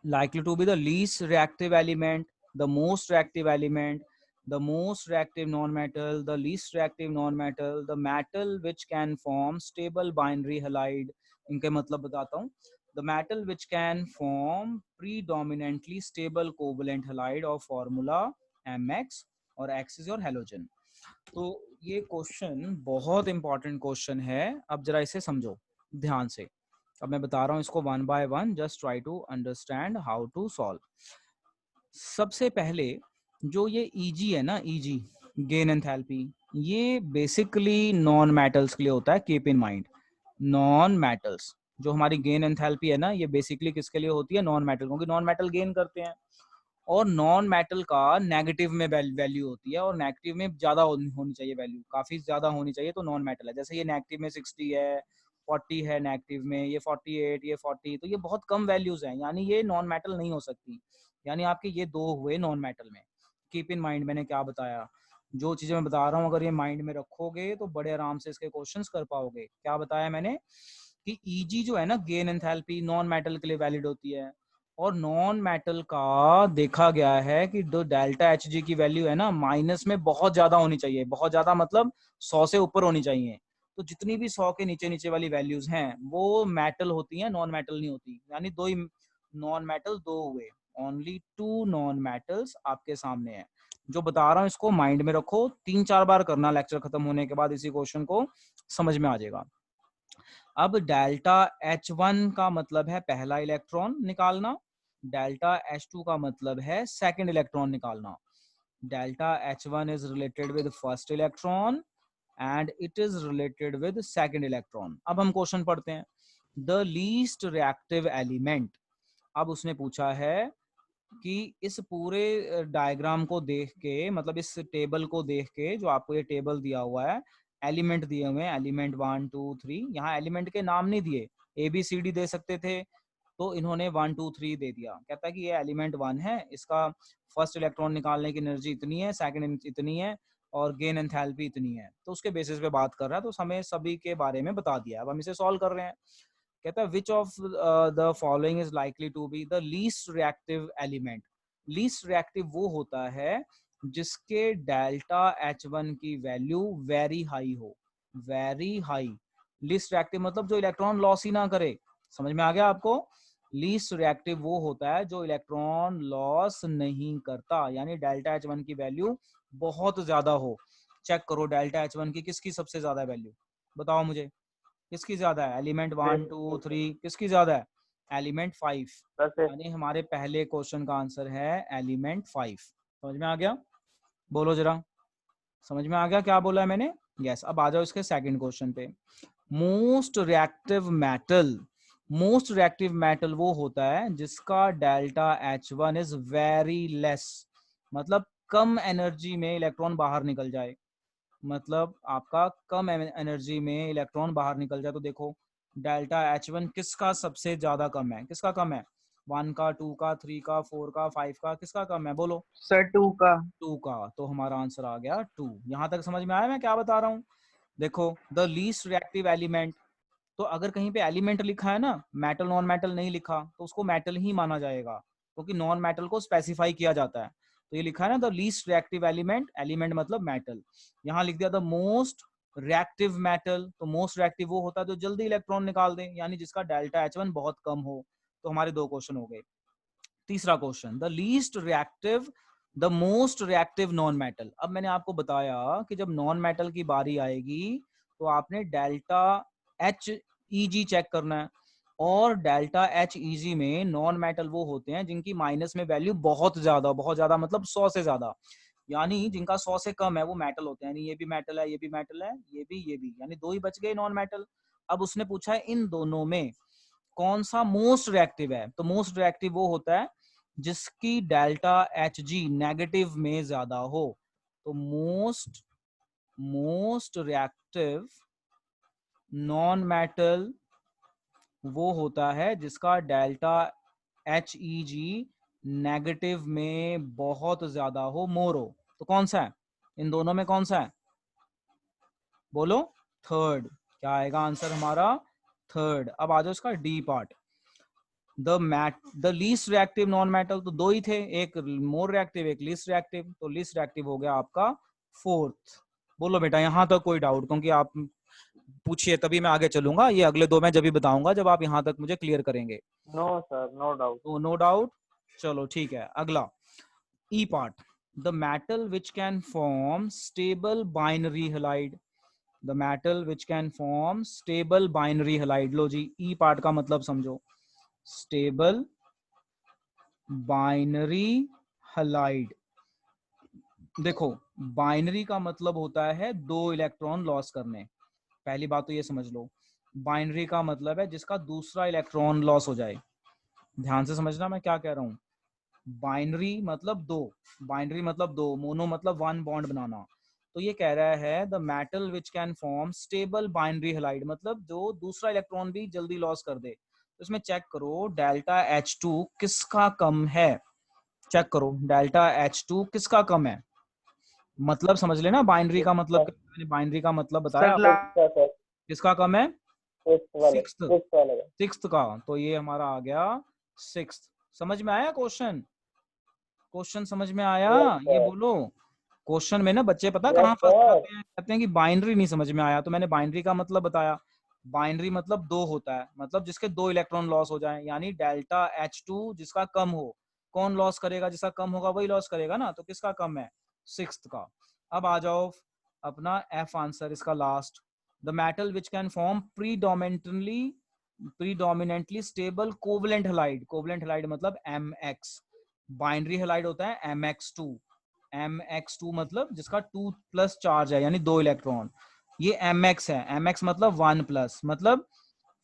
likely to be the least reactive element, the most reactive element, the most reactive non-metal, the least reactive non-metal, the metal which can form stable binary halide. इनके मतलब बताता हूँ. The metal which can form predominantly stable covalent halide of formula Mx और X is your halogen. तो ये question बहुत important question है. अब जरा इसे समझो ध्यान से. अब मैं बता रहा हूँ इसको one by one. Just try to understand how to solve. सबसे पहले जो ये ईजी है ना, ईजी गेन एंथैल्पी, ये बेसिकली नॉन मेटल्स के लिए होता है. Keep in mind, non metals जो हमारी गेन एंथैल्पी है ना, ये बेसिकली किसके लिए होती है? नॉन मेटल, क्योंकि नॉन मेटल गेन करते हैं. और नॉन मेटल का नेगेटिव में वैल्यू होती है, और नेगेटिव में ज्यादा होनी चाहिए वैल्यू, काफी ज्यादा होनी चाहिए, तो नॉन मेटल है. जैसे ये नेगेटिव में 60 है, 40 है नेगेटिव में, ये 48, ये 40, तो ये बहुत कम वैल्यूज हैं, यानी ये नॉन मेटल नहीं हो सकती. यानी आपके ये दो हुए नॉन मेटल में. कीप इन माइंड मैंने क्या बताया, जो चीजें मैं बता रहा हूँ अगर ये माइंड में रखोगे तो बड़े आराम से इसके क्वेश्चंस कर पाओगे. क्या बताया मैंने कि ईजी जो है ना, गेन एंथैल्पी, नॉन मेटल के लिए वैलिड होती है. और नॉन मेटल का देखा गया है कि जो डेल्टा एच जी की वैल्यू है ना, माइनस में बहुत ज्यादा होनी चाहिए. बहुत ज्यादा मतलब 100 से ऊपर होनी चाहिए. तो जितनी भी 100 के नीचे नीचे वाली वैल्यूज हैं वो मेटल होती हैं, नॉन मेटल नहीं होती. यानी दो ही नॉन मेटल, दो हुए. ओनली टू नॉन मेटल्स आपके सामने है. जो बता रहा हूँ इसको माइंड में रखो, 3-4 बार करना लेक्चर खत्म होने के बाद, इसी क्वेश्चन को समझ में आ जाएगा. अब डेल्टा H1 का मतलब है पहला इलेक्ट्रॉन निकालना, डेल्टा H2 का मतलब है सेकंड इलेक्ट्रॉन निकालना. Delta H1 is related with first electron and it is related with second electron. अब हम क्वेश्चन पढ़ते हैं. The least reactive element. अब उसने पूछा है कि इस पूरे डायग्राम को देख के, मतलब इस टेबल को देख के, जो आपको ये टेबल दिया हुआ है, एलिमेंट दिए हुए हैं, एलिमेंट 1 2 3. यहाँ एलिमेंट के नाम नहीं दिए, ABCD दे सकते थे, तो इन्होंने 1 2 3 दे दिया. कहता है कि ये एलिमेंट 1 है, इसका फर्स्ट इलेक्ट्रॉन निकालने की एनर्जी इतनी है, सेकंड इतनी है, और गेन एंथैल्पी इतनी है. तो उसके बेसिस पे बात कर रहा है, तो हमें सभी के बारे में बता दिया. अब हम इसे सॉल्व कर रहे हैं. कहता है which of the following is likely to be the least reactive element. Least reactive वो होता है जिसके डेल्टा H1 की वैल्यू वेरी हाई हो. Very high. लीस्ट रिएक्टिव मतलब जो इलेक्ट्रॉन लॉस ही ना करे. समझ में आ गया आपको? लीस्ट रिएक्टिव वो होता है जो इलेक्ट्रॉन लॉस नहीं करता, यानी डेल्टा H1 की वैल्यू बहुत ज्यादा हो. चेक करो डेल्टा H1 की किसकी सबसे ज्यादा वैल्यू, बताओ मुझे किसकी ज्यादा है? एलिमेंट 1 2 3 किसकी ज्यादा है? एलिमेंट 5. यानी हमारे पहले क्वेश्चन का आंसर है एलिमेंट 5. समझ में आ गया? बोलो जरा, समझ में आ गया क्या बोला है मैंने? यस. अब आ जाओ इसके सेकंड क्वेश्चन पे. Most reactive metal. Most reactive metal वो होता है जिसका delta H1 is very less, मतलब कम एनर्जी में इलेक्ट्रॉन बाहर निकल जाए. मतलब आपका कम एनर्जी में इलेक्ट्रॉन बाहर निकल जाए. तो देखो डेल्टा H1 किसका सबसे ज्यादा कम है? किसका कम है? 1 का, 2 का, 3 का, 4 का, 5 का, किसका कम है? बोलो. सर 2 का. 2 का. तो हमारा आंसर आ गया 2. यहां तक समझ में आया मैं क्या बता रहा हूँ? देखो द लीस्ट रिएक्टिव एलिमेंट, तो अगर कहीं पे एलिमेंट लिखा है ना, मेटल नॉन मेटल नहीं लिखा, तो उसको मेटल ही माना जाएगा, क्योंकि नॉन मेटल को स्पेसिफाई किया जाता है. तो ये लिखा है ना the least reactive element, element मतलब मेटल. यहाँ लिख दिया द मोस्ट रिएक्टिव मेटल, तो मोस्ट रिएक्टिव वो होता है जो जल्दी इलेक्ट्रॉन निकाल दे, यानी जिसका डेल्टा H1 बहुत कम हो. तो हमारे दो क्वेश्चन हो गए. तीसरा question, the least reactive, the most reactive non metal. अब मैंने आपको बताया कि जब नॉन मेटल की बारी आएगी तो आपने डेल्टा HEG चेक करना है. और डेल्टा HEG में नॉन मेटल वो होते हैं जिनकी माइनस में वैल्यू बहुत ज्यादा मतलब 100 से ज्यादा, यानी जिनका 100 से कम है वो मेटल होते हैं. यानी ये भी मेटल है, ये भी मेटल है, ये भी, यानी दो ही बच गए नॉन मेटल. अब उसने पूछा है इन दोनों में कौन सा मोस्ट रिएक्टिव है. तो मोस्ट रिएक्टिव वो होता है जिसकी डेल्टा Hg नेगेटिव में ज्यादा हो. तो मोस्ट रिएक्टिव नॉन मेटल वो होता है जिसका डेल्टा HEG नेगेटिव में बहुत ज्यादा हो, मोर हो. तो कौन सा है इन दोनों में? कौन सा है? बोलो. थर्ड. क्या आएगा आंसर हमारा? थर्ड. अब आ जाओ इसका D part. The least reactive non metal, तो दो ही थे, एक मोर रिएक्टिव एक लीस्ट रिएक्टिव, तो लीस्ट रिएक्टिव हो गया आपका फोर्थ। बोलो बेटा यहाँ तक कोई डाउट? क्योंकि आप पूछिए तभी मैं आगे चलूंगा, ये अगले दो मैं जब भी बताऊंगा जब आप यहाँ तक मुझे क्लियर करेंगे। No sir, no doubt. तो नो डाउट, चलो ठीक है। अगला E part, the metal which can form stable binary halide, the metal which can form stable binary halide. लो जी, ई पार्ट का मतलब समझो, स्टेबल बाइनरी हैलाइड। देखो बाइनरी का मतलब होता है दो इलेक्ट्रॉन लॉस करने, पहली बात तो ये समझ लो। बाइनरी का मतलब है जिसका दूसरा इलेक्ट्रॉन लॉस हो जाए। ध्यान से समझना मैं क्या कह रहा हूँ। बाइनरी मतलब दो, बाइनरी मतलब दो, मोनो मतलब वन बॉन्ड बनाना। तो ये कह रहा है the metal which can form stable binary halide, मतलब जो दूसरा इलेक्ट्रॉन भी जल्दी लॉस कर दे। तो इसमें चेक करो डेल्टा H2 किसका कम है, चेक करो डेल्टा H2 किसका कम है। मतलब समझ लेना बाइनरी का मतलब, मैंने बाइनरी का मतलब बताया। किसका कम है? सिक्स्थ, सिक्स्थ का। तो ये हमारा आ गया सिक्स्थ। समझ में आया क्वेश्चन? क्वेश्चन समझ में आया? ये बोलो, क्वेश्चन में ना बच्चे पता कहाँ फंस जाते हैं, कहते हैं कि बाइनरी नहीं समझ में आया। तो मैंने बाइनरी का मतलब बताया, बाइनरी मतलब दो होता है, मतलब जिसके दो इलेक्ट्रॉन लॉस हो जाए, यानी डेल्टा H2 जिसका कम हो। कौन लॉस करेगा? जिसका कम होगा वही लॉस करेगा ना। तो किसका कम है? सिक्स्थ का। अब आ जाओ अपना F आंसर इसका last, the metal which can form predominantly stable covalent halide. Covalent halide मतलब MX। बाइनरी हैलाइड होता है MX2। MX2 मतलब जिसका 2+ चार्ज है, यानी दो इलेक्ट्रॉन। ये MX है, MX मतलब 1+, मतलब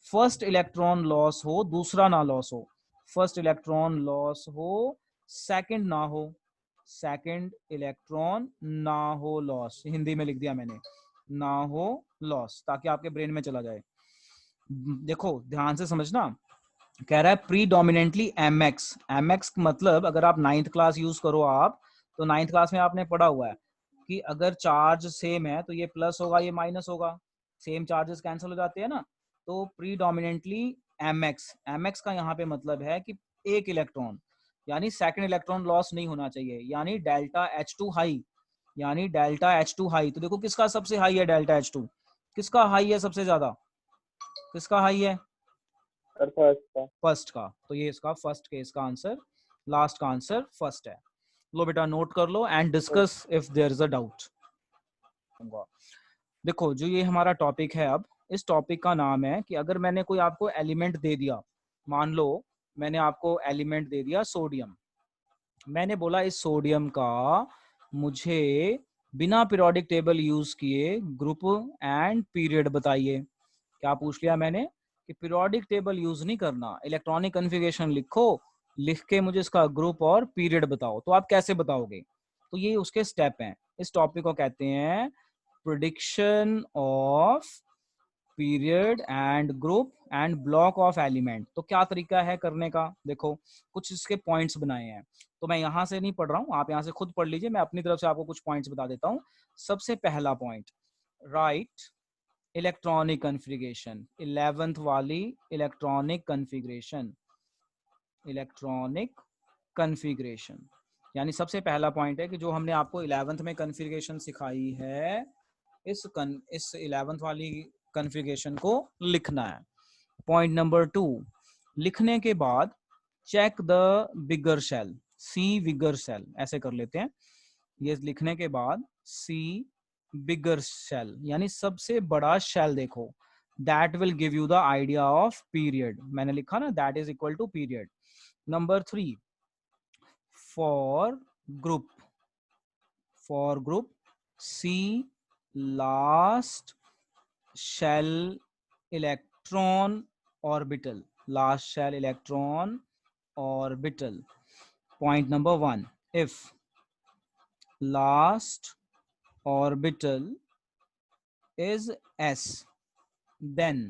फर्स्ट इलेक्ट्रॉन लॉस हो दूसरा ना लॉस हो, फर्स्ट इलेक्ट्रॉन लॉस हो सेकंड ना हो, सेकंड इलेक्ट्रॉन ना हो लॉस। हिंदी में लिख दिया मैंने, ना हो लॉस, ताकि आपके ब्रेन में चला जाए। देखो ध्यान से समझना, कह रहा है प्रीडोमिनेंटली MX। MX मतलब अगर आप 9th क्लास यूज करो आप, तो 9th क्लास में आपने पढ़ा हुआ है कि अगर चार्ज सेम है तो ये प्लस होगा ये माइनस होगा, सेम चार्जेस कैंसिल हो जाते हैं ना। तो प्रीडोमिनेंटली MX, MX का यहाँ पे मतलब है कि एक इलेक्ट्रॉन, यानी सेकंड इलेक्ट्रॉन लॉस नहीं होना चाहिए, यानी डेल्टा H2 हाई, यानी डेल्टा H2 हाई। तो देखो किसका सबसे हाई है? डेल्टा H2 किसका हाई है सबसे ज्यादा? किसका हाई है? फर्स्ट का। तो ये इसका फर्स्ट केस का आंसर, लास्ट का आंसर फर्स्ट है। लो बेटा नोट कर लो and discuss if there is a doubt. देखो जो ये हमारा टॉपिक है, अब इस टॉपिक का नाम है कि अगर मैंने कोई आपको एलिमेंट दे दिया, मान लो मैंने आपको एलिमेंट दे दिया सोडियम, मैंने बोला इस सोडियम का मुझे बिना पीरियोडिक टेबल यूज किए ग्रुप एंड पीरियड बताइए। क्या पूछ लिया मैंने? कि पीरियोडिक टेबल यूज नहीं करना, इलेक्ट्रॉनिक कन्फिगरेशन लिखो, लिख के मुझे इसका ग्रुप और पीरियड बताओ। तो आप कैसे बताओगे? तो ये उसके स्टेप हैं। इस टॉपिक को कहते हैं prediction of period and group and block of element. तो क्या तरीका है करने का? देखो कुछ इसके पॉइंट्स बनाए हैं, तो मैं यहां से नहीं पढ़ रहा हूं, आप यहां से खुद पढ़ लीजिए, मैं अपनी तरफ से आपको कुछ पॉइंट्स बता देता हूं। सबसे पहला point, right electronic configuration, 11th वाली इलेक्ट्रॉनिक कन्फिग्रेशन, इलेक्ट्रॉनिक कन्फिग्रेशन। यानी सबसे पहला पॉइंट है कि जो हमने आपको 11th में कन्फिग्रेशन सिखाई है, इस 11th वाली कन्फिग्रेशन को लिखना है। पॉइंट नंबर 2, लिखने के बाद check the bigger shell, see bigger shell ऐसे कर लेते हैं। ये लिखने के बाद सी बिगर शेल यानी सबसे बड़ा शेल देखो, that will give you the idea of period. मैंने लिखा ना that is equal to period. Number 3, for group, for group C last shell electron orbital, last shell electron orbital. Point number 1, if last orbital is s, then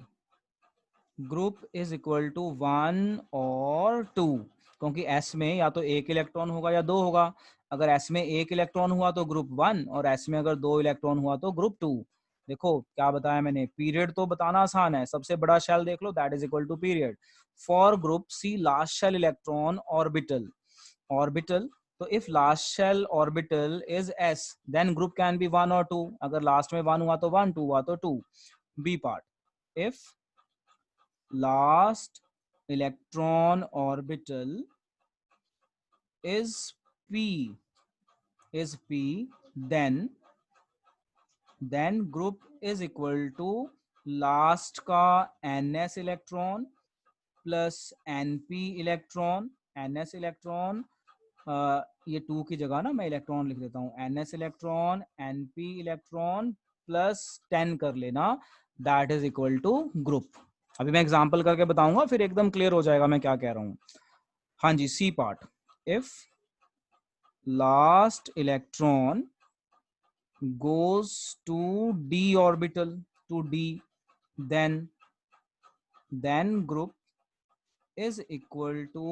group is equal to 1 और 2, क्योंकि s में या तो एक electron होगा या दो होगा। अगर s में एक इलेक्ट्रॉन हुआ तो ग्रुप 1, और s में अगर दो इलेक्ट्रॉन हुआ तो ग्रुप 2। देखो क्या बताया मैंने, पीरियड तो बताना आसान है, सबसे बड़ा शेल देख लो, that is equal to period. For group C last shell electron orbital, orbital, तो if last shell orbital is s then group can be 1 और 2, अगर लास्ट में 1 हुआ तो 1, 2 हुआ तो 2। B part, if last electron orbital is p then group is equal to last का ns electron plus np electron, ns electron, ये 2 की जगह ना मैं इलेक्ट्रॉन लिख देता हूँ, ns electron np electron plus 10 कर लेना, that is equal to group. अभी मैं एग्जांपल करके बताऊंगा, फिर एकदम क्लियर हो जाएगा मैं क्या कह रहा हूँ। हाँ जी, C part, if last electron goes to d orbital, to d, then group is equal to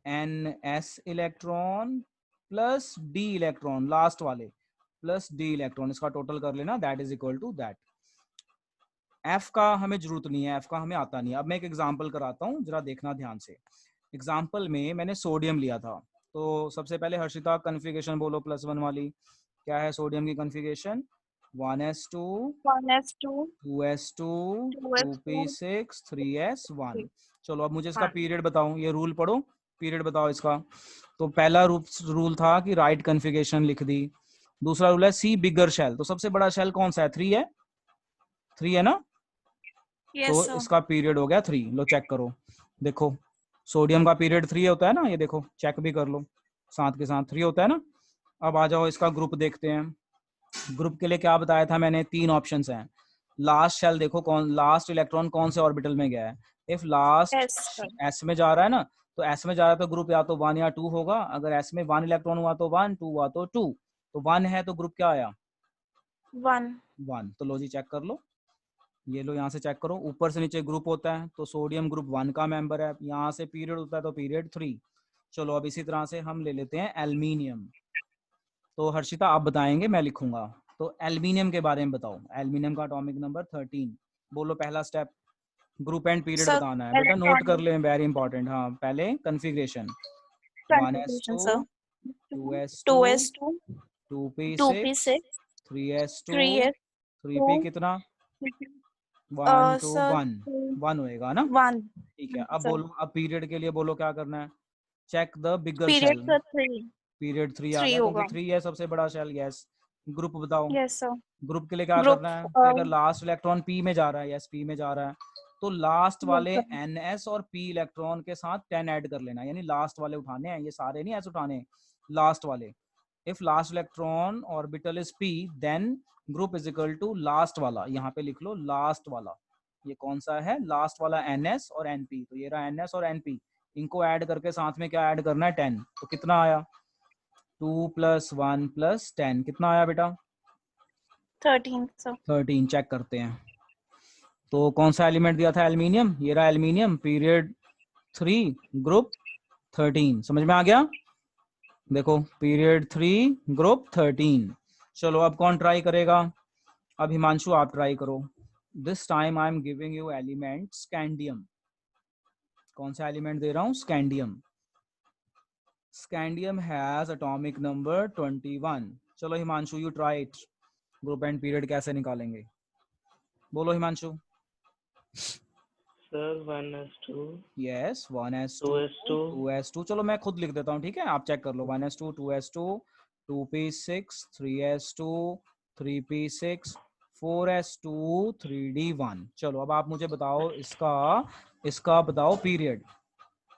ns electron plus d electron, last वाले plus d electron, इसका टोटल कर लेना, that is equal to that। f का हमें जरूरत नहीं है, f का हमें आता नहीं है। अब मैं एक एग्जांपल कराता हूँ, जरा देखना ध्यान से। एग्जांपल में मैंने सोडियम लिया था, तो सबसे पहले हर्षिता कन्फिगरेशन बोलो +1 वाली, क्या है सोडियम की configuration, 1s2 1s2 2s2 2s2 2p6 3s1। चलो अब मुझे इसका 1। पीरियड बताओ, ये रूल पढ़ो, पीरियड बताओ इसका। तो पहला रूल था कि राइट कन्फिगरेशन लिख दी। दूसरा रूल है सी बिगर शेल, तो सबसे बड़ा शेल कौन सा है, 3 है, 3 है ना, यस तो सर। इसका पीरियड हो गया 3। लो चेक करो, देखो सोडियम का पीरियड 3 होता है ना, ये देखो चेक भी कर लो, साथ के साथ 3 होता है ना। अब आ जाओ इसका ग्रुप देखते हैं। ग्रुप के लिए क्या बताया था मैंने, 3 ऑप्शंस हैं। लास्ट शेल देखो, कौन लास्ट इलेक्ट्रॉन कौन से ऑर्बिटल में गया है, if last yes sir. S में जा रहा है ना, तो एस में जा रहा है तो ग्रुप या तो 1 या 2 होगा, अगर एस में 1 इलेक्ट्रॉन हुआ तो 1, 2 हुआ तो 2, तो 1 है तो ग्रुप क्या आया, 1। 1। तो लो जी चेक कर लो, ये लो यहाँ से चेक करो, ऊपर से नीचे ग्रुप होता है, तो सोडियम ग्रुप 1 का मेंबर है, यहाँ से पीरियड होता है तो पीरियड 3। चलो अब इसी तरह से हम ले लेते हैं एल्यूमिनियम। तो हर्षिता आप बताएंगे, मैं लिखूंगा। तो एल्यूमिनियम के बारे में बताओ, एल्यूमिनियम का एटॉमिक नंबर 13, बोलो पहला step, group and period sir बताना है बेटा, नोट कर इलेक्ट्रॉनिक ले, वेरी इंपॉर्टेंट। हाँ पहले configuration, configuration 1s2 sir. 2s2 2s2 2p6 2p6 3s2 3s2 3p कितना, 1 2 सर 1 1 होएगा ना, 1 ठीक है। अब सर। बोलो, अब पीरियड के लिए बोलो क्या करना है, check the bigger period shell, sir 3। Period 3 आ 3 गया क्योंकि होगा। 3 है सबसे बड़ा शेल, यस। ग्रुप बताओ, यस सर। ग्रुप के लिए क्या ग्रुप करना है कि अगर लास्ट इलेक्ट्रॉन पी में जा रहा है, यस पी में जा रहा है, तो लास्ट यस वाले सर। एनएस और पी इलेक्ट्रॉन के साथ 10 ऐड कर लेना, यानी लास्ट वाले उठाने हैं, ये सारे नहीं ऐसे उठाने, लास्ट वाले। If last electron orbital is p then group is equal to last वाला, यहाँ पे लिख लो लास्ट वाला, ये कौन सा है, लास्ट वाला एनएस और एनपी, तो ये रहा एनएस और एनपी, इनको ऐड करके साथ में क्या ऐड करना है, 10। तो कितना आया, 2 + 1 + 10, कितना आया बेटा, 13 सर। 13। चेक करते हैं, तो कौन सा एलिमेंट दिया था, एल्यूमिनियम, ये रहा एल्यूमिनियम, पीरियड 3 ग्रुप 13, समझ में आ गया। देखो पीरियड 3 ग्रुप 13। चलो अब कौन ट्राई करेगा, अब हिमांशु आप ट्राई करो। This time I am giving you element scandium, कौन सा एलिमेंट दे रहा हूँ, scandium. Scandium has atomic number 21। चलो Himanshu you try it, group and period कैसे निकालेंगे, बोलो Himanshu. Sir 1s2 yes 1s2 2s2 2s2, चलो मैं खुद लिख देता हूँ, ठीक है, आप चेक कर लो, 1s2 2s2 2p6 3s2 3p6 4s2 3d1। चलो अब आप मुझे बताओ इसका, इसका बताओ पीरियड,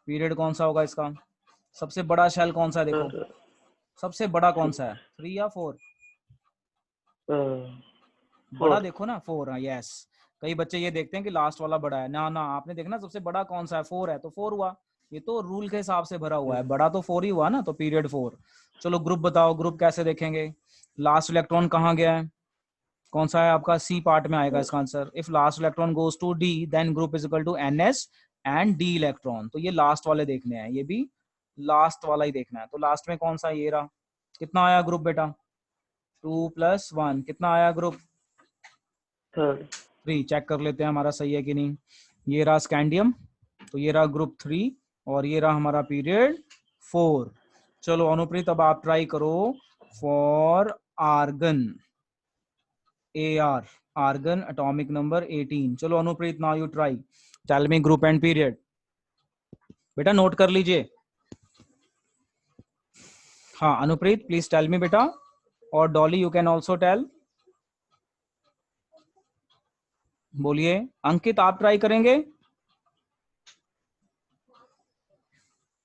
पीरियड कौन सा होगा इसका, सबसे बड़ा शेल कौन सा है, देखो सर सबसे बड़ा कौन सा है, 3 या 4, बड़ा 4 देखो ना, 4, हाँ यस। कई बच्चे ये देखते हैं कि लास्ट वाला बड़ा है, ना ना आपने देखना सबसे बड़ा कौन सा है, 4 है तो 4 हुआ, ये तो रूल के हिसाब से भरा हुआ है, बड़ा तो 4 ही हुआ ना, तो पीरियड 4। चलो ग्रुप बताओ, ग्रुप कैसे देखेंगे, लास्ट इलेक्ट्रॉन कहाँ गया है, कौन सा है आपका, सी पार्ट में आएगा इसका answer. If last electron goes to d then group is equal to NS and d electron, तो ये लास्ट वाले देखने हैं, ये भी लास्ट वाला ही देखना है, तो लास्ट में कौन सा, ये रहा, कितना आया ग्रुप बेटा, 2 + 1, कितना आया ग्रुप, थर्ड। 3 चेक कर लेते हैं हमारा सही है कि नहीं। ये रहा स्कैंडियम, तो ये रहा ग्रुप 3 और ये रहा हमारा पीरियड 4। चलो अनुप्रीत अब आप ट्राई करो for argon, AR, argon atomic number 18। चलो Anupreet now you try, tell me group and period. बेटा नोट कर लीजिए। हाँ अनुप्रीत प्लीज टेल मी बेटा, और Dolly you can also tell. बोलिए। अंकित आप ट्राई करेंगे?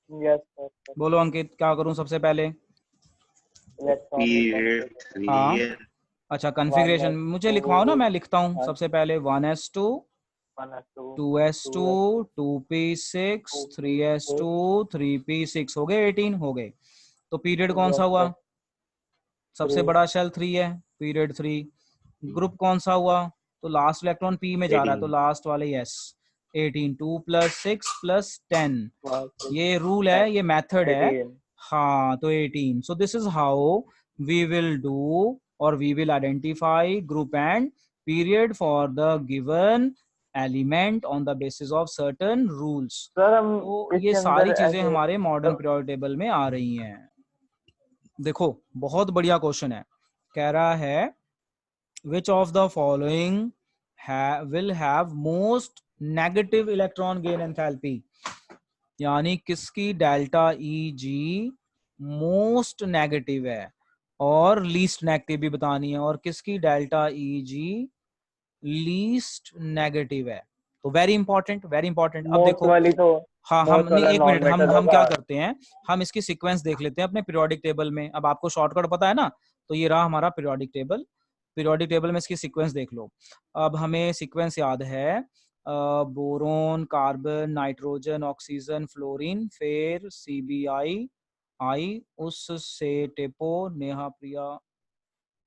Yes sir. बोलो अंकित क्या करूं सबसे पहले? पीरियड 3 हाँ है। अच्छा कॉन्फ़िगरेशन मुझे लिखवाओ ना, मैं लिखता हूँ हाँ। सबसे पहले 1s2 1s2 2s2 2p6 3s2 3p6 हो गए 18 हो गए। तो पीरियड कौन सा हुआ? सबसे Three. बड़ा शेल 3 है, पीरियड 3। ग्रुप कौन सा हुआ? तो लास्ट इलेक्ट्रॉन p में जा रहा है, तो 18। लास्ट वाले यस 18। 2 + 6 + 10 1 ये रूल है, ये मेथड है। 18. हाँ तो 18। So this is how we will do और we will identify group and period for the given element on the basis of certain rules. Sir हम तो ये इसके सारी अंदर चीजें ऐसे हमारे मॉडर्न पीरियोडिक टेबल में आ रही हैं। देखो बहुत बढ़िया क्वेश्चन है, कह रहा है which of the following will have most negative electron gain enthalpy, यानी किसकी डेल्टा ई जी मोस्ट नेगेटिव है और लीस्ट नेगेटिव भी बतानी है, और किसकी डेल्टा ई जी लीस्ट नेगेटिव है। तो वेरी इंपॉर्टेंट वेरी इंपॉर्टेंट। अब मोस्ट देखो वाली तो हाँ हम मोस्ट नहीं वाला एक नॉन मिनट, मेटल हम होगा। क्या करते हैं, हम इसकी सीक्वेंस देख लेते हैं अपने पीरियोडिक टेबल में। अब आपको शॉर्टकट पता है ना, तो ये रहा हमारा पीरियोडिक टेबल। पीरियोडिक टेबल में इसकी सीक्वेंस देख लो। अब हमें सीक्वेंस याद है, boron carbon nitrogen oxygen fluorine, फिर CBI आई, उससे टेपो नेहा प्रिया,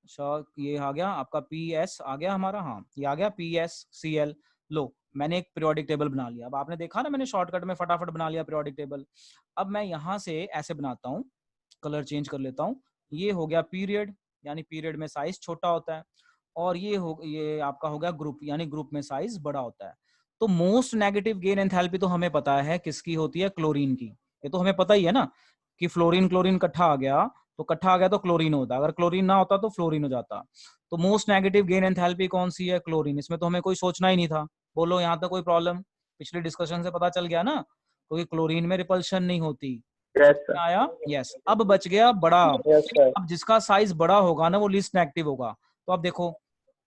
अच्छा ये आ गया आपका PS आ गया हमारा, हाँ ये आ गया PSCl। लो मैंने एक पीरियोडिक टेबल बना लिया। अब आपने देखा ना मैंने शॉर्टकट में फटाफट बना लिया पीरियोडिक टेबल। अब मैं यहाँ से ऐसे बनाता हूँ, कलर चेंज कर लेता हूँ। ये हो गया पीरियड, यानी पीरियड में साइज छोटा होता है, और ये आपका हो गया ग्रुप, यानी ग्रुप में साइज बड़ा होता है। तो मोस्ट नेगेटिव गेन एंथैल्पी तो हमें पता है किसकी होती है, क्लोरीन की। ये तो हमें पता ही है ना कि फ्लोरीन क्लोरीन इकट्ठा आ गया, तो इकट्ठा आ गया तो क्लोरीन होता, अगर क्लोरीन ना होता तो फ्लोरीन हो जाता। तो मोस्ट नेगेटिव गेन एंथैल्पी कौन सी है, क्लोरीन। इसमें तो हमें कोई सोचना ही नहीं था। बोलो यहाँ तक कोई प्रॉब्लम? पिछले डिस्कशन से पता चल गया ना, क्योंकि क्लोरीन में रिपल्शन नहीं होती। Yes sir. आया यस। अब बच गया बड़ा। Yes sir. अब जिसका साइज बड़ा होगा ना वो लीस्ट नेगेटिव होगा। तो अब देखो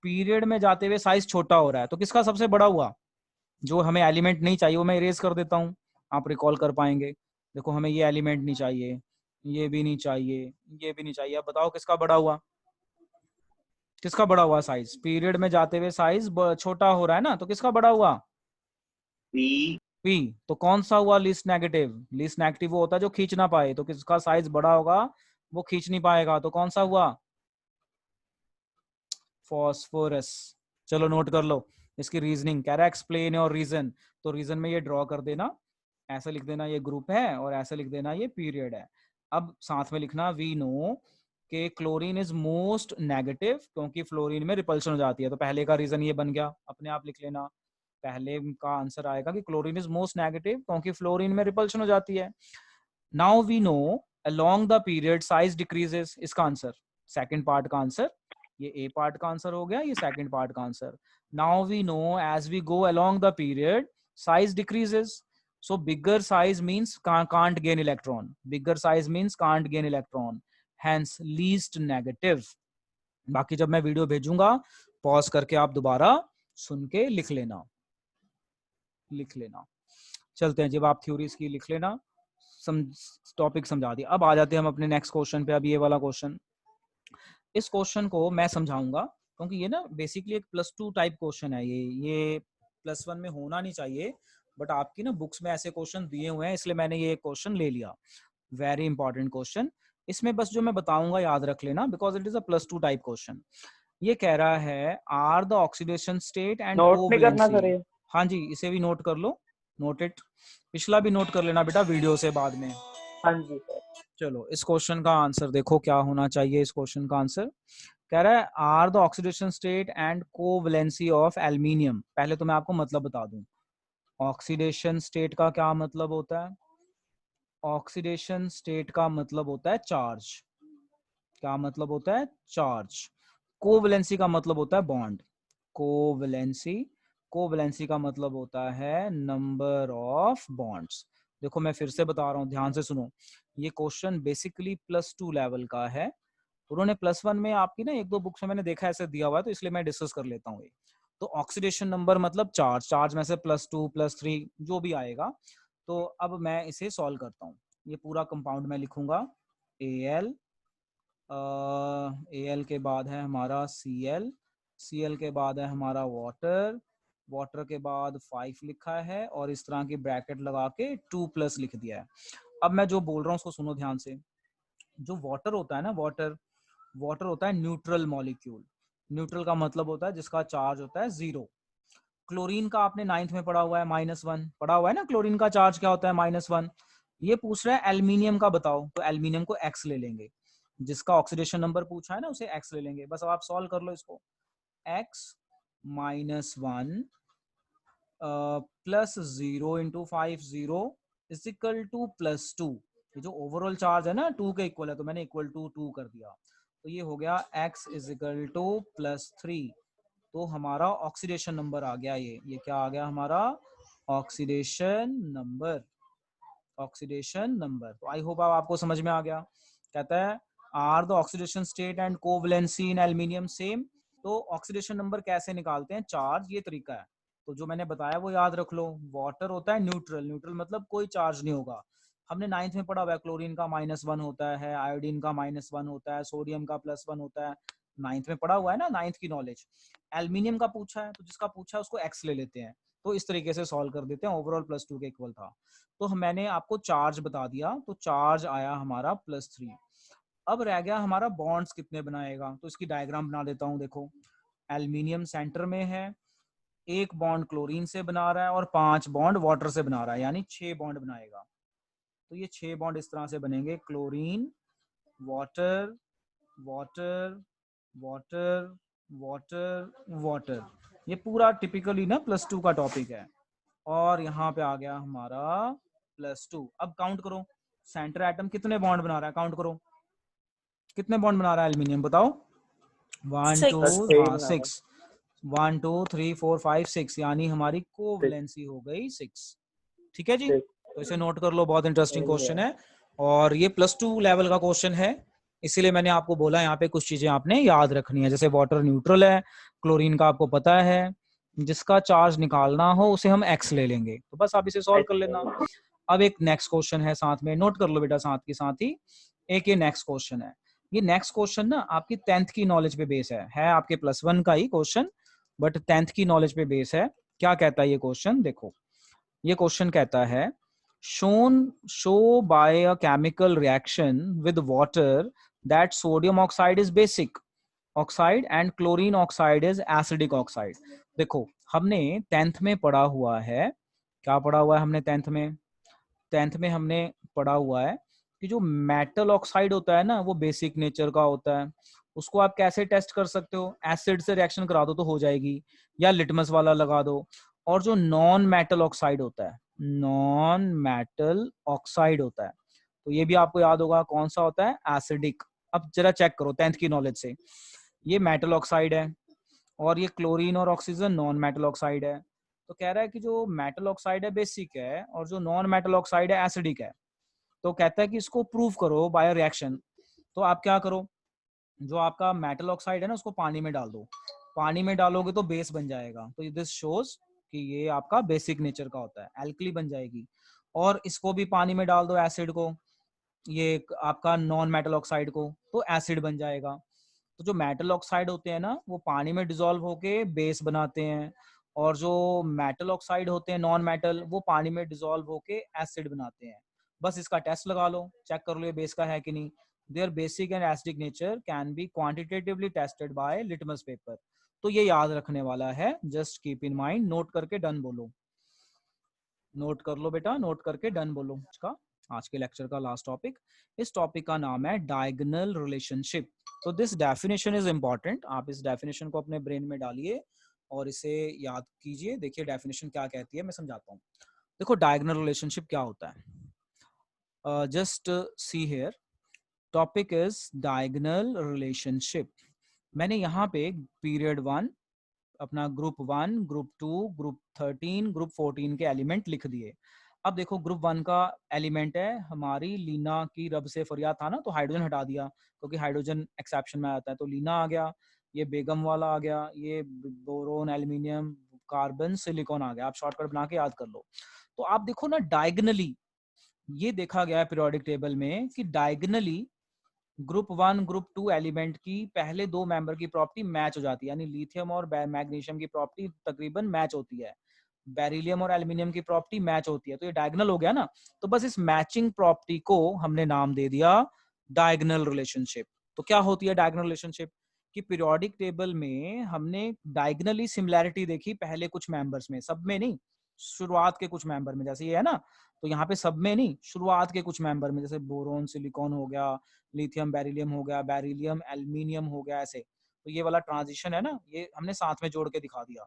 पीरियड में जाते हुए साइज छोटा हो रहा है, तो किसका सबसे बड़ा हुआ? जो हमें एलिमेंट नहीं चाहिए वो मैं इरेज कर देता हूँ, आप रिकॉल कर पाएंगे। देखो हमें ये एलिमेंट नहीं चाहिए, ये भी नहीं चाहिए, ये भी नहीं चाहिए। अब बताओ किसका बड़ा हुआ, किसका बड़ा हुआ साइज? पीरियड में जाते हुए साइज छोटा हो रहा है ना, तो किसका बड़ा हुआ? P। तो कौन सा हुआ लीस्ट नेगेटिव? लीस्ट नेगेटिव वो होता है जो खींच ना पाए, तो किसका साइज बड़ा होगा वो खींच नहीं पाएगा, तो कौन सा हुआ? फॉस्फोरस। चलो नोट कर लो इसकी रीजनिंग, कह रहा है एक्सप्लेन योर रीजन। तो रीजन में ये ड्रॉ कर देना, ऐसे लिख देना ये ग्रुप है, और ऐसे लिख देना ये पीरियड है। अब साथ में लिखना वी नो कि क्लोरीन इज मोस्ट नेगेटिव, क्योंकि फ्लोरीन में रिपल्शन हो जाती है। तो पहले का रीजन ये बन गया, अपने आप लिख लेना। पहले का आंसर आएगा कि क्लोरीन इज मोस्ट नेगेटिव क्योंकि फ्लोरीन में रिपल्शन हो जाती है। Now we know along the period size decreases, इसका आंसर सेकंड पार्ट का आंसर, ये ए पार्ट का आंसर हो गया, ये सेकंड पार्ट का answer. Now we know as we go along the period size decreases, so bigger size means can't gain electron, bigger size means can't gain electron, hence least negative। बाकी जब मैं video भेजूंगा pause करके आप दोबारा सुन के लिख लेना, लिख लेना। चलते हैं, जब आप थ्योरीज की लिख लेना, टॉपिक समझा दिया। अब आ जाते हैं हम अपने नेक्स्ट क्वेश्चन पे। अब ये वाला क्वेश्चन, इस क्वेश्चन को मैं समझाऊंगा क्योंकि ये ना बेसिकली एक +2 टाइप क्वेश्चन है। ये +1 में होना नहीं चाहिए, बट आपकी ना बुक्स में ऐसे क्वेश्चन दिए हुए हैं, इसलिए मैंने ये क्वेश्चन ले लिया। Very important question. इसमें बस जो मैं बताऊंगा याद रख लेना, because it is a +2 type question. ये कह रहा है are the oxidation state and note नहीं करना सर कोवैलेंसी। ये? हाँ जी इसे भी नोट कर लो, नोट इट। पिछला भी नोट कर लेना बेटा वीडियो से बाद में। हाँ जी सर। चलो इस क्वेश्चन का आंसर देखो क्या होना चाहिए। इस क्वेश्चन का आंसर, कह रहा है are the oxidation state and covalency of aluminium. पहले तो मैं आपको मतलब बता दूं, ऑक्सीडेशन स्टेट का क्या मतलब होता है। ऑक्सीडेशन स्टेट का मतलब होता है चार्ज। क्या मतलब होता है? चार्ज। कोवैलेंसी का मतलब होता है बॉन्ड। कोवैलेंसी, कोवैलेंसी का मतलब होता है नंबर ऑफ बॉन्ड्स। देखो मैं फिर से बता रहा हूँ, ध्यान से सुनो। ये क्वेश्चन बेसिकली +2 लेवल का है। उन्होंने +1 में आपकी ना 1-2 बुक्स में मैंने देखा ऐसे दिया हुआ है, तो इसलिए मैं डिस्कस कर लेता हूँ। तो ऑक्सीडेशन नंबर मतलब चार्ज, चार्ज में से +2 +3 जो भी आएगा। तो अब मैं इसे सॉल्व करता हूँ। ये पूरा कंपाउंड मैं लिखूंगा Al, Al के बाद है हमारा Cl, Cl के बाद है हमारा वाटर, वाटर के बाद 5 लिखा है और इस तरह की ब्रैकेट लगा के 2+ लिख दिया है। अब मैं जो बोल रहा हूँ उसको सुनो ध्यान से। जो वाटर होता है ना, वाटर, वाटर होता है न्यूट्रल मॉलिक्यूल। न्यूट्रल का मतलब होता है जिसका चार्ज होता है 0। क्लोरीन का आपने 9th में पढ़ा हुआ है -1, पढ़ा हुआ है ना, क्लोरीन का चार्ज क्या होता है -1। ये पूछ रहा है एल्यूमिनियम का बताओ, तो एल्यूमिनियम को X ले लेंगे। जिसका ऑक्सीडेशन नंबर पूछा है ना उसे X ले लेंगे। बस अब आप सॉल्व कर लो इसको। X -1 +0 × 5 0 = +2। ये जो ओवरऑल चार्ज है ना 2 के इक्वल है, तो मैंने =2 कर दिया। तो ये हो गया X = +3। तो हमारा ऑक्सीडेशन नंबर आ गया। ये क्या आ गया हमारा? Oxidation number. Oxidation number. तो आई होप आपको समझ में आ गया। कहता है are the oxidation state and covalency in aluminium same. तो ऑक्सीडेशन नंबर कैसे निकालते हैं? चार्ज, ये तरीका है। तो जो मैंने बताया वो याद रख लो। वाटर होता है न्यूट्रल, न्यूट्रल मतलब कोई चार्ज नहीं होगा। हमने 9th में पढ़ा हुआ है, क्लोरीन का -1 होता है, आयोडीन का -1 होता है, सोडियम का +1 होता है। 9th में पढ़ा हुआ है ना, 9th की नॉलेज। एल्यूमिनियम का पूछा है, तो जिसका पूछा है उसको X ले लेते हैं। तो इस तरीके से सॉल्व कर देते हैं। ओवरऑल +2 के इक्वल था। तो मैंने आपको चार्ज बता दिया, तो चार्ज आया हमारा +3। अब रह गया हमारा बॉन्ड्स कितने बनाएगा। तो इसकी डायग्राम बना देता हूं। देखो एल्यूमिनियम सेंटर में है, एक बॉन्ड क्लोरीन से बना रहा है और 5 बॉन्ड वाटर से बना रहा है, यानी 6 बॉन्ड बनाएगा। तो ये 6 बॉन्ड इस तरह से बनेंगे, chlorine, water, water, water, water, water. ये पूरा टिपिकली ना +2 का टॉपिक है। और यहाँ पे आ गया हमारा +2। अब काउंट करो, सेंटर एटम कितने बॉन्ड बना रहा है, काउंट करो कितने बॉन्ड बना रहा है एल्यूमिनियम, बताओ। 1 2, 6. हाँ 6, 1 2 3 4 5 6, यानी हमारी कोवैलेंसी हो गई 6। ठीक है जी, तो इसे नोट कर लो, बहुत इंटरेस्टिंग क्वेश्चन है। और ये +2 लेवल का क्वेश्चन है, इसीलिए मैंने आपको बोला यहाँ पे कुछ चीजें आपने याद रखनी है। जैसे वाटर न्यूट्रल है, क्लोरीन का आपको पता है, जिसका चार्ज निकालना हो उसे हम X ले लेंगे। तो बस आप इसे सॉल्व कर लेना। अब एक नेक्स्ट क्वेश्चन है, साथ में नोट कर लो बेटा, साथ के साथ ही एक ये नेक्स्ट क्वेश्चन है। ये नेक्स्ट क्वेश्चन ना आपकी 10th की नॉलेज पे बेस है आपके +1 का ही क्वेश्चन, बट 10th की नॉलेज पे बेस है। क्या कहता है ये क्वेश्चन? देखो ये क्वेश्चन कहता है show by a chemical reaction with water that sodium oxide is basic oxide and chlorine oxide is acidic oxide. देखो हमने 10th में पढ़ा हुआ है, क्या पढ़ा हुआ है हमने 10th में हमने पढ़ा हुआ है कि जो मेटल ऑक्साइड होता है ना वो बेसिक नेचर का होता है। उसको आप कैसे टेस्ट कर सकते हो? एसिड से रिएक्शन करा दो तो हो जाएगी, या लिटमस वाला लगा दो। और जो नॉन मेटल ऑक्साइड होता है, नॉन मेटल ऑक्साइड होता है, तो ये भी आपको याद होगा कौन सा होता है? एसिडिक। अब जरा चेक करो 10th की नॉलेज से, ये मेटल ऑक्साइड है और ये क्लोरीन और ऑक्सीजन नॉन मेटल ऑक्साइड है। तो कह रहा है कि जो मेटल ऑक्साइड है बेसिक है और जो नॉन मेटल ऑक्साइड है एसिडिक है। तो कहता है कि इसको प्रूव करो बाय रिएक्शन। तो आप क्या करो, जो आपका मेटल ऑक्साइड है ना उसको पानी में डाल दो। पानी में डालोगे तो बेस बन जाएगा। तो दिस शोज कि ये आपका बेसिक नेचर का होता है, एल्कली बन जाएगी। और इसको भी पानी में डाल दो, एसिड को, ये आपका नॉन मेटल ऑक्साइड को, तो एसिड बन जाएगा। तो जो मेटल ऑक्साइड होते हैं ना वो पानी में डिसॉल्व होके बेस बनाते हैं, और जो मेटल ऑक्साइड होते हैं नॉन मेटल वो पानी में डिसॉल्व होके एसिड बनाते हैं। बस इसका टेस्ट लगा लो, चेक कर लो ये बेस का है कि नहीं। There basic and acidic nature can be quantitatively tested by litmus paper. तो ये याद रखने वाला है, just keep in mind. Note करके डन बोलो, नोट कर लो बेटा, नोट करके डन बोलो इसका। आज के लेक्चर का लास्ट टॉपिक। इस टॉपिक का नाम है डायगोनल रिलेशनशिप। तो दिस डेफिनेशन इज इंपॉर्टेंट। आप इस डेफिनेशन को अपने ब्रेन में डालिए और इसे याद कीजिए। देखिए डेफिनेशन क्या कहती है, मैं समझाता हूँ। देखो डायगोनल रिलेशनशिप क्या होता है। Just see here, topic is diagonal relationship. मैंने यहाँ पे पीरियड 1, अपना ग्रुप 1, ग्रुप 2, ग्रुप 13, ग्रुप 14 के एलिमेंट लिख दिए। अब देखो ग्रुप 1 का एलिमेंट है हमारी लीना की रब से फरियाद था ना, तो हाइड्रोजन हटा दिया क्योंकि हाइड्रोजन एक्सेप्शन में आता है, तो लीना आ गया, ये बेगम वाला आ गया, ये बोरोन, एल्यूमिनियम, कार्बन, सिलिकॉन आ गया। आप शॉर्टकट बना के याद कर लो। तो आप देखो ना डायगनली ये देखा गया है पीरियोडिक टेबल में कि डायगनली ग्रुप 1 ग्रुप 2 एलिमेंट की पहले दो मेंबर की प्रॉपर्टी मैच हो जाती है, यानी लिथियम और मैग्नीशियम की प्रॉपर्टी तकरीबन मैच होती है, बेरिलियम और एल्यूमिनियम की प्रॉपर्टी मैच होती है। तो ये डायगोनल हो गया ना। तो बस इस मैचिंग प्रॉपर्टी को हमने नाम दे दिया डायगोनल रिलेशनशिप। तो क्या होती है डायगोनल रिलेशनशिप? कि पीरियोडिक टेबल में हमने डायगोनली सिमिलैरिटी देखी पहले कुछ मेंबर्स में, सब में नहीं, शुरुआत के कुछ मेंबर में। जैसे ये है ना, तो यहाँ पे सब में नहीं, शुरुआत के कुछ मेंबर में, जैसे बोरोन सिलिकॉन हो गया, लिथियम बेरिलियम हो गया, बेरिलियम एल्यूमिनियम हो गया, ऐसे। तो ये वाला ट्रांजिशन है ना, ये हमने साथ में जोड़ के दिखा दिया।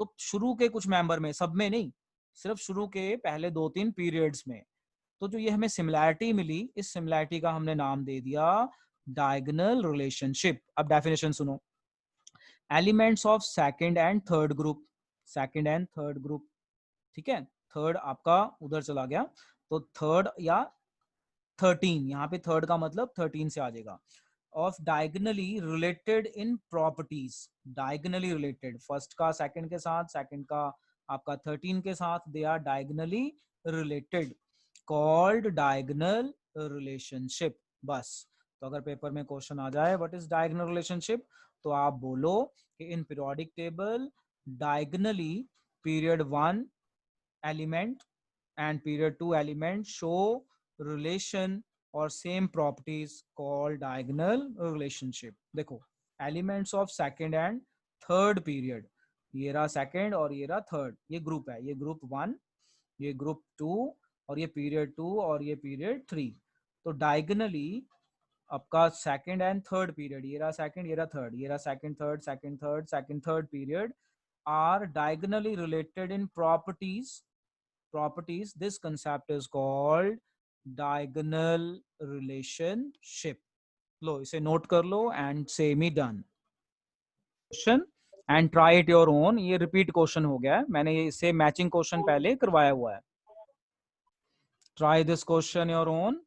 तो शुरू के कुछ मेंबर में, सब में नहीं, सिर्फ शुरू के पहले 2-3 पीरियड्स में। तो जो ये हमें सिमिलैरिटी मिली, इस सिमिलैरिटी का हमने नाम दे दिया डायगोनल रिलेशनशिप। अब डेफिनेशन सुनो। Elements of second and third group, second and third group, ठीक है, थर्ड आपका उधर चला गया, तो थर्ड या 13, यहाँ पे थर्ड का मतलब 13 से आ जाएगा। Of diagonally related in properties, diagonally related, first का सेकंड के साथ, सेकंड का आपका 13 के साथ, they are diagonally related, called diagonal relationship. बस। तो अगर पेपर में क्वेश्चन आ जाए व्हाट इज डायगोनल रिलेशनशिप, तो आप बोलो कि in periodic table diagonally period 1 element and period 2 element show relation or same properties called diagonal relationship। देखो elements of second and third period, ये रहा सेकंड और ये रहा थर्ड, ये ग्रुप है, ये ग्रुप 1, ये ग्रुप 2, और ये पीरियड 2 और ये पीरियड 3। तो डायगोनली आपका सेकंड एंड थर्ड पीरियड, ये रहा सेकंड, ये रहा थर्ड, ये रहा second third, second third, second third period are diagonally related in properties, this concept is called diagonal relationship। लो इसे नोट कर लो एंड से मी done question and try it your own. ये रिपीट क्वेश्चन हो गया है, मैंने इससे मैचिंग क्वेश्चन पहले करवाया हुआ है। Try this question your own